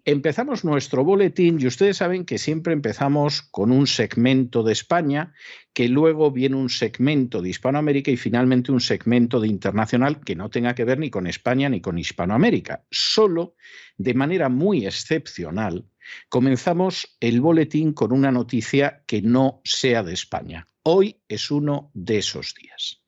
empezamos nuestro boletín y ustedes saben que siempre empezamos con un segmento de España, que luego viene un segmento de Hispanoamérica y finalmente un segmento de internacional que no tenga que ver ni con España ni con Hispanoamérica. Solo, de manera muy excepcional, comenzamos el boletín con una noticia que no sea de España. Hoy es uno de esos días.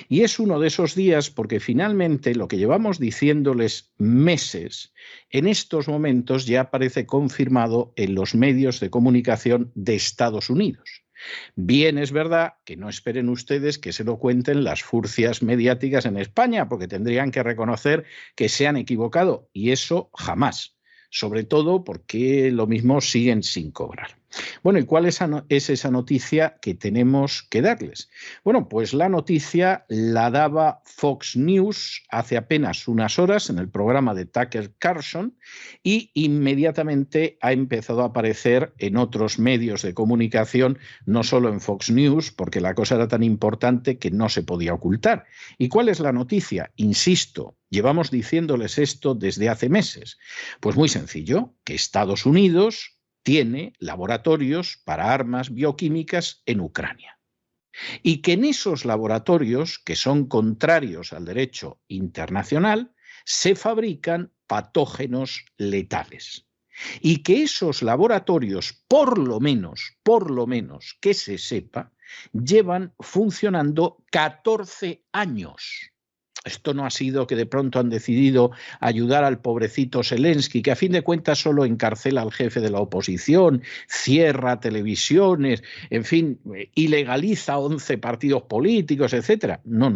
Y es uno de esos días porque finalmente lo que llevamos diciéndoles meses, en estos momentos ya aparece confirmado en los medios de comunicación de Estados Unidos. Bien, es verdad que no esperen ustedes que se lo cuenten las furcias mediáticas en España, porque tendrían que reconocer que se han equivocado, y eso jamás. Sobre todo porque lo mismo siguen sin cobrar. Bueno, ¿y cuál es esa noticia que tenemos que darles? Bueno, pues la noticia la daba Fox News hace apenas unas horas en el programa de Tucker Carlson y inmediatamente ha empezado a aparecer en otros medios de comunicación, no solo en Fox News, porque la cosa era tan importante que no se podía ocultar. ¿Y cuál es la noticia? Insisto, llevamos diciéndoles esto desde hace meses. Pues muy sencillo, que Estados Unidos tiene laboratorios para armas bioquímicas en Ucrania. Y que en esos laboratorios, que son contrarios al derecho internacional, se fabrican patógenos letales. Y que esos laboratorios, por lo menos que se sepa, llevan funcionando 14 años. Esto no ha sido que de pronto han decidido ayudar al pobrecito Zelensky, que a fin de cuentas solo encarcela al jefe de la oposición, cierra televisiones, en fin, ilegaliza 11 partidos políticos, etc. No.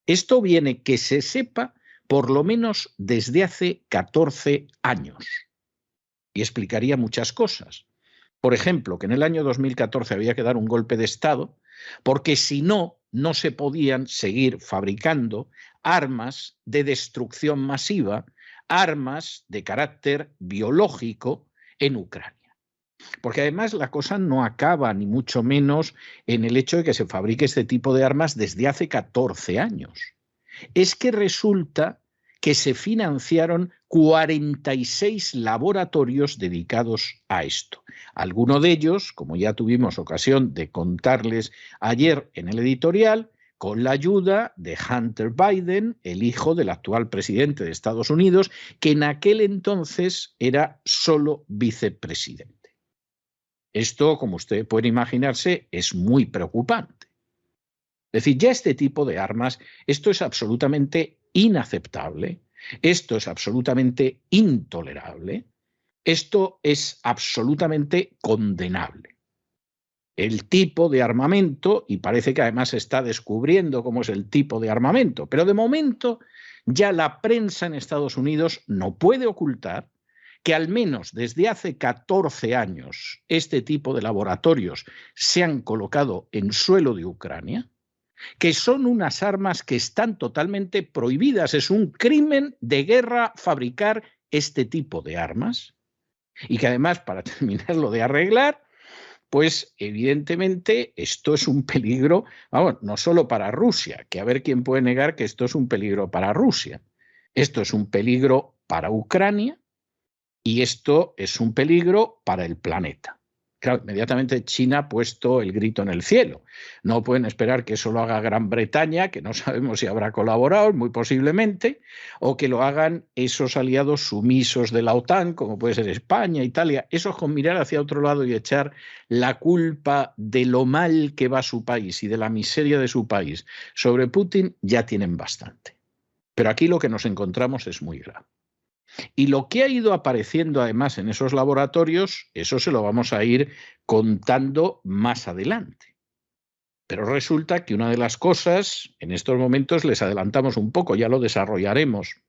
Esto viene, que se sepa, por lo menos desde hace 14 años. Y explicaría muchas cosas. Por ejemplo, que en el año 2014 había que dar un golpe de Estado, porque si no, no se podían seguir fabricando armas de destrucción masiva, armas de carácter biológico en Ucrania. Porque además la cosa no acaba ni mucho menos en el hecho de que se fabrique este tipo de armas desde hace 14 años. Es que resulta que se financiaron 46 laboratorios dedicados a esto. Algunos de ellos, como ya tuvimos ocasión de contarles ayer en el editorial, con la ayuda de Hunter Biden, el hijo del actual presidente de Estados Unidos, que en aquel entonces era solo vicepresidente. Esto, como usted puede imaginarse, es muy preocupante. Es decir, ya este tipo de armas, esto es absolutamente inaceptable, esto es absolutamente intolerable, esto es absolutamente condenable. El tipo de armamento, y parece que además se está descubriendo cómo es el tipo de armamento, pero de momento ya la prensa en Estados Unidos no puede ocultar que al menos desde hace 14 años este tipo de laboratorios se han colocado en suelo de Ucrania, que son unas armas que están totalmente prohibidas. Es un crimen de guerra fabricar este tipo de armas y que además, para terminarlo de arreglar, pues evidentemente esto es un peligro, vamos, no solo para Rusia, que a ver quién puede negar que esto es un peligro para Rusia. Esto es un peligro para Ucrania y esto es un peligro para el planeta. Claro, inmediatamente China ha puesto el grito en el cielo. No pueden esperar que eso lo haga Gran Bretaña, que no sabemos si habrá colaborado, muy posiblemente, o que lo hagan esos aliados sumisos de la OTAN, como puede ser España, Italia. Esos con mirar hacia otro lado y echar la culpa de lo mal que va su país y de la miseria de su país sobre Putin, ya tienen bastante. Pero aquí lo que nos encontramos es muy grave. Y lo que ha ido apareciendo además en esos laboratorios, eso se lo vamos a ir contando más adelante. Pero resulta que una de las cosas, en estos momentos les adelantamos un poco, ya lo desarrollaremos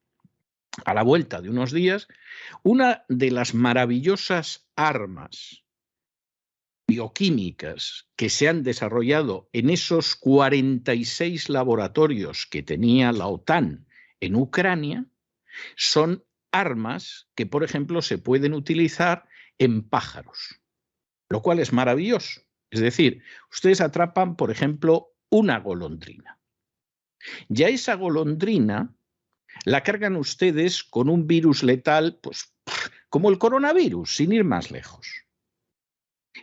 a la vuelta de unos días, una de las maravillosas armas bioquímicas que se han desarrollado en esos 46 laboratorios que tenía la OTAN en Ucrania, son armas que, por ejemplo, se pueden utilizar en pájaros, lo cual es maravilloso. Es decir, ustedes atrapan, por ejemplo, una golondrina. Ya esa golondrina la cargan ustedes con un virus letal, pues como el coronavirus, sin ir más lejos.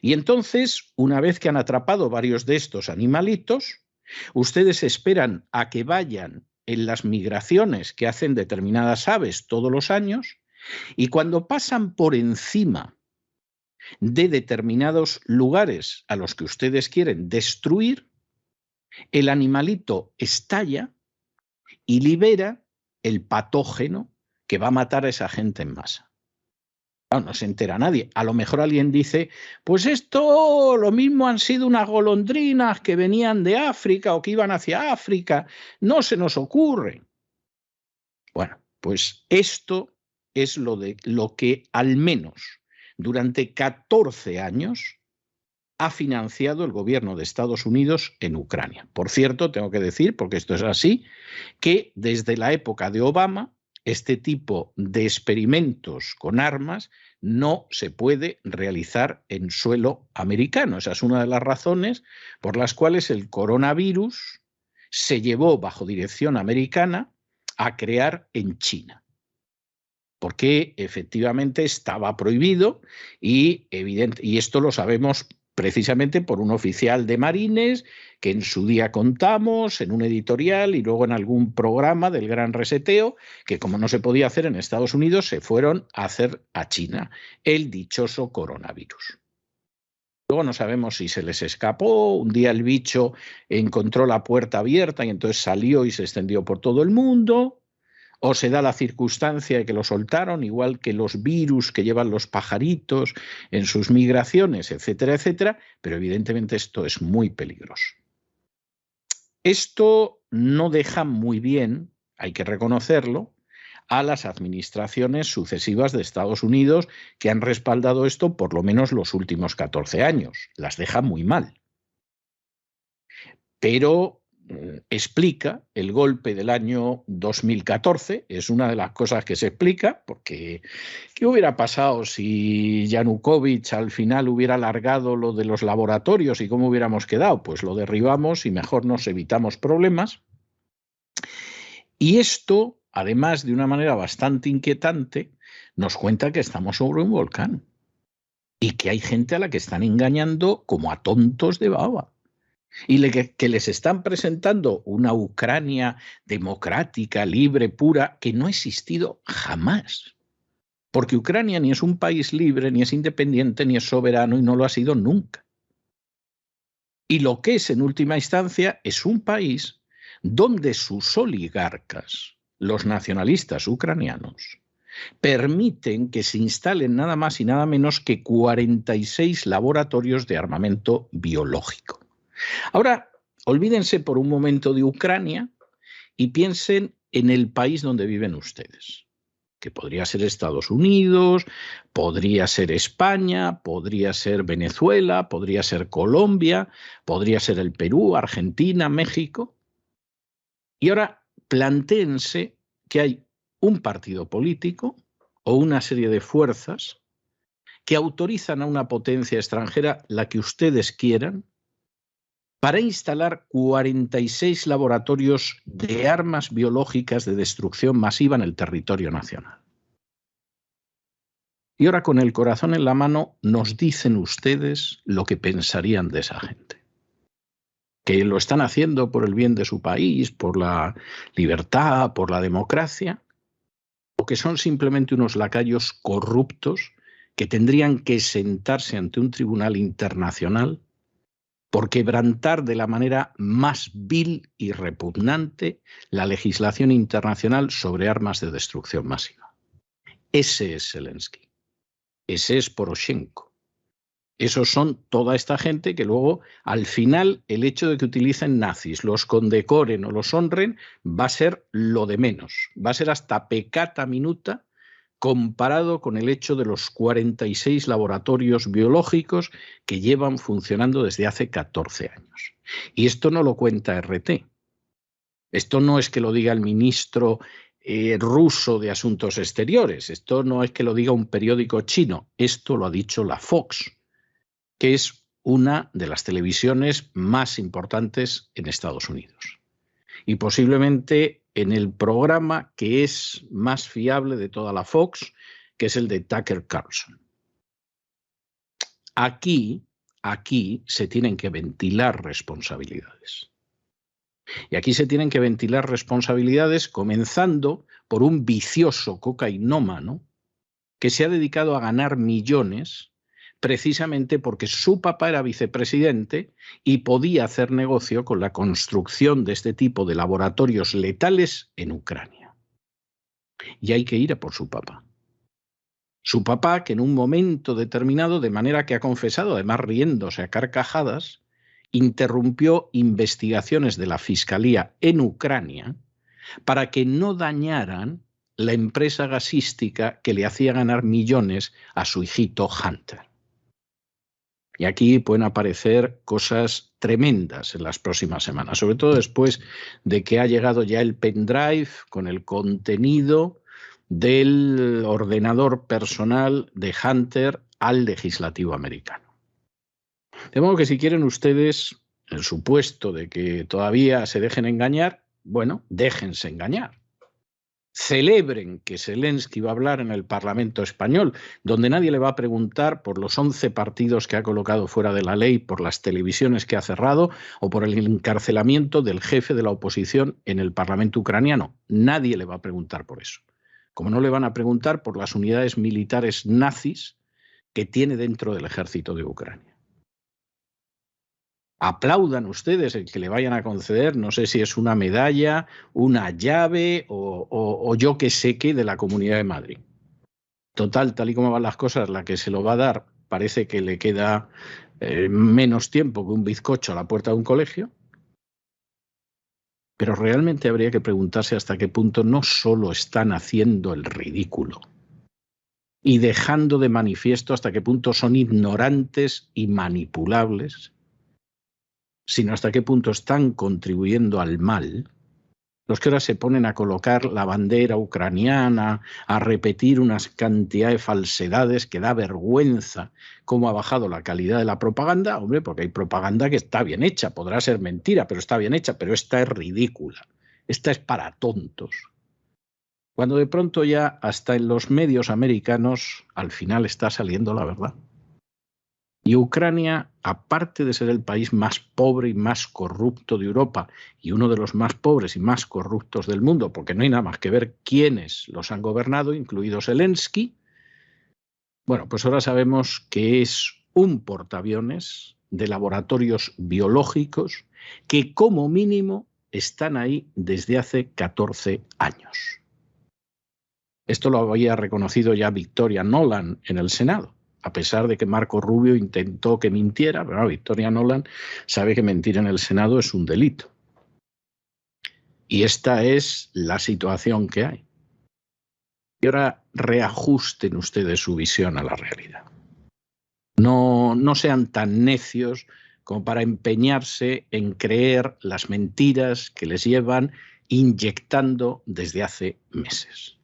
Y entonces, una vez que han atrapado varios de estos animalitos, ustedes esperan a que vayan en las migraciones que hacen determinadas aves todos los años, y cuando pasan por encima de determinados lugares a los que ustedes quieren destruir, el animalito estalla y libera el patógeno que va a matar a esa gente en masa. No se entera nadie. A lo mejor alguien dice, pues esto lo mismo han sido unas golondrinas que venían de África o que iban hacia África. No se nos ocurre. Bueno, pues esto es lo que al menos durante 14 años ha financiado el gobierno de Estados Unidos en Ucrania. Por cierto, tengo que decir, porque esto es así, que desde la época de Obama, este tipo de experimentos con armas no se puede realizar en suelo americano. Esa es una de las razones por las cuales el coronavirus se llevó bajo dirección americana a crear en China. Porque efectivamente estaba prohibido y esto lo sabemos precisamente por un oficial de Marines que en su día contamos en un editorial y luego en algún programa del Gran Reseteo, que como no se podía hacer en Estados Unidos, se fueron a hacer a China el dichoso coronavirus. Luego no sabemos si se les escapó, un día el bicho encontró la puerta abierta y entonces salió y se extendió por todo el mundo, o se da la circunstancia de que lo soltaron, igual que los virus que llevan los pajaritos en sus migraciones, etcétera, etcétera, pero evidentemente esto es muy peligroso. Esto no deja muy bien, hay que reconocerlo, a las administraciones sucesivas de Estados Unidos que han respaldado esto por lo menos los últimos 14 años. Las deja muy mal. Pero explica el golpe del año 2014, es una de las cosas que se explica, porque ¿qué hubiera pasado si Yanukovych al final hubiera alargado lo de los laboratorios y cómo hubiéramos quedado? Pues lo derribamos y mejor nos evitamos problemas. Y esto, además de una manera bastante inquietante, nos cuenta que estamos sobre un volcán y que hay gente a la que están engañando como a tontos de baba. Y que les están presentando una Ucrania democrática, libre, pura, que no ha existido jamás. Porque Ucrania ni es un país libre, ni es independiente, ni es soberano, y no lo ha sido nunca. Y lo que es en última instancia es un país donde sus oligarcas, los nacionalistas ucranianos, permiten que se instalen nada más y nada menos que 46 laboratorios de armamento biológico. Ahora, olvídense por un momento de Ucrania y piensen en el país donde viven ustedes, que podría ser Estados Unidos, podría ser España, podría ser Venezuela, podría ser Colombia, podría ser el Perú, Argentina, México. Y ahora plantéense que hay un partido político o una serie de fuerzas que autorizan a una potencia extranjera, la que ustedes quieran, para instalar 46 laboratorios de armas biológicas de destrucción masiva en el territorio nacional. Y ahora, con el corazón en la mano, nos dicen ustedes lo que pensarían de esa gente. Que lo están haciendo por el bien de su país, por la libertad, por la democracia, o que son simplemente unos lacayos corruptos que tendrían que sentarse ante un tribunal internacional por quebrantar de la manera más vil y repugnante la legislación internacional sobre armas de destrucción masiva. Ese es Zelensky. Ese es Poroshenko. Esos son toda esta gente que luego, al final, el hecho de que utilicen nazis, los condecoren o los honren, va a ser lo de menos. Va a ser hasta peccata minuta comparado con el hecho de los 46 laboratorios biológicos que llevan funcionando desde hace 14 años. Y esto no lo cuenta RT. Esto no es que lo diga el ministro ruso de Asuntos Exteriores. Esto no es que lo diga un periódico chino. Esto lo ha dicho la Fox, que es una de las televisiones más importantes en Estados Unidos. Y posiblemente en el programa que es más fiable de toda la Fox, que es el de Tucker Carlson. Aquí se tienen que ventilar responsabilidades. Y aquí se tienen que ventilar responsabilidades comenzando por un vicioso cocainómano que se ha dedicado a ganar millones precisamente porque su papá era vicepresidente y podía hacer negocio con la construcción de este tipo de laboratorios letales en Ucrania. Y hay que ir a por su papá. Su papá, que en un momento determinado, de manera que ha confesado, además riéndose a carcajadas, interrumpió investigaciones de la Fiscalía en Ucrania para que no dañaran la empresa gasística que le hacía ganar millones a su hijito Hunter. Y aquí pueden aparecer cosas tremendas en las próximas semanas, sobre todo después de que ha llegado ya el pendrive con el contenido del ordenador personal de Hunter al legislativo americano. De modo que si quieren ustedes, en el supuesto de que todavía se dejen engañar, bueno, déjense engañar. Celebren que Zelensky va a hablar en el Parlamento español, donde nadie le va a preguntar por los 11 partidos que ha colocado fuera de la ley, por las televisiones que ha cerrado o por el encarcelamiento del jefe de la oposición en el Parlamento ucraniano. Nadie le va a preguntar por eso. Como no le van a preguntar por las unidades militares nazis que tiene dentro del ejército de Ucrania. Aplaudan ustedes el que le vayan a conceder, no sé si es una medalla, una llave o yo que sé qué de la Comunidad de Madrid. Total, tal y como van las cosas, la que se lo va a dar parece que le queda menos tiempo que un bizcocho a la puerta de un colegio. Pero realmente habría que preguntarse hasta qué punto no solo están haciendo el ridículo y dejando de manifiesto hasta qué punto son ignorantes y manipulables, sino hasta qué punto están contribuyendo al mal, los que ahora se ponen a colocar la bandera ucraniana, a repetir unas cantidad de falsedades que da vergüenza cómo ha bajado la calidad de la propaganda. Hombre, porque hay propaganda que está bien hecha, podrá ser mentira, pero está bien hecha, pero esta es ridícula, esta es para tontos. Cuando de pronto ya hasta en los medios americanos al final está saliendo la verdad. Y Ucrania, aparte de ser el país más pobre y más corrupto de Europa y uno de los más pobres y más corruptos del mundo, porque no hay nada más que ver quiénes los han gobernado, incluido Zelensky, bueno, pues ahora sabemos que es un portaaviones de laboratorios biológicos que como mínimo están ahí desde hace 14 años. Esto lo había reconocido ya Victoria Nuland en el Senado. A pesar de que Marco Rubio intentó que mintiera, pero Victoria Nuland sabe que mentir en el Senado es un delito. Y esta es la situación que hay. Y ahora reajusten ustedes su visión a la realidad. No sean tan necios como para empeñarse en creer las mentiras que les llevan inyectando desde hace meses.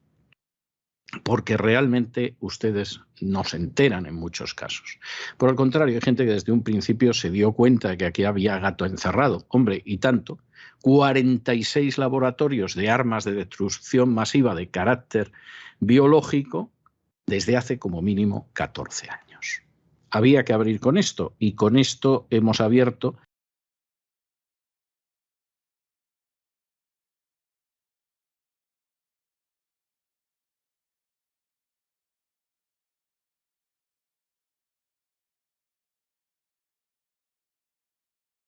Porque realmente ustedes no se enteran en muchos casos. Por el contrario, hay gente que desde un principio se dio cuenta de que aquí había gato encerrado. Hombre, y tanto. 46 laboratorios de armas de destrucción masiva de carácter biológico desde hace como mínimo 14 años. Había que abrir con esto, y con esto hemos abierto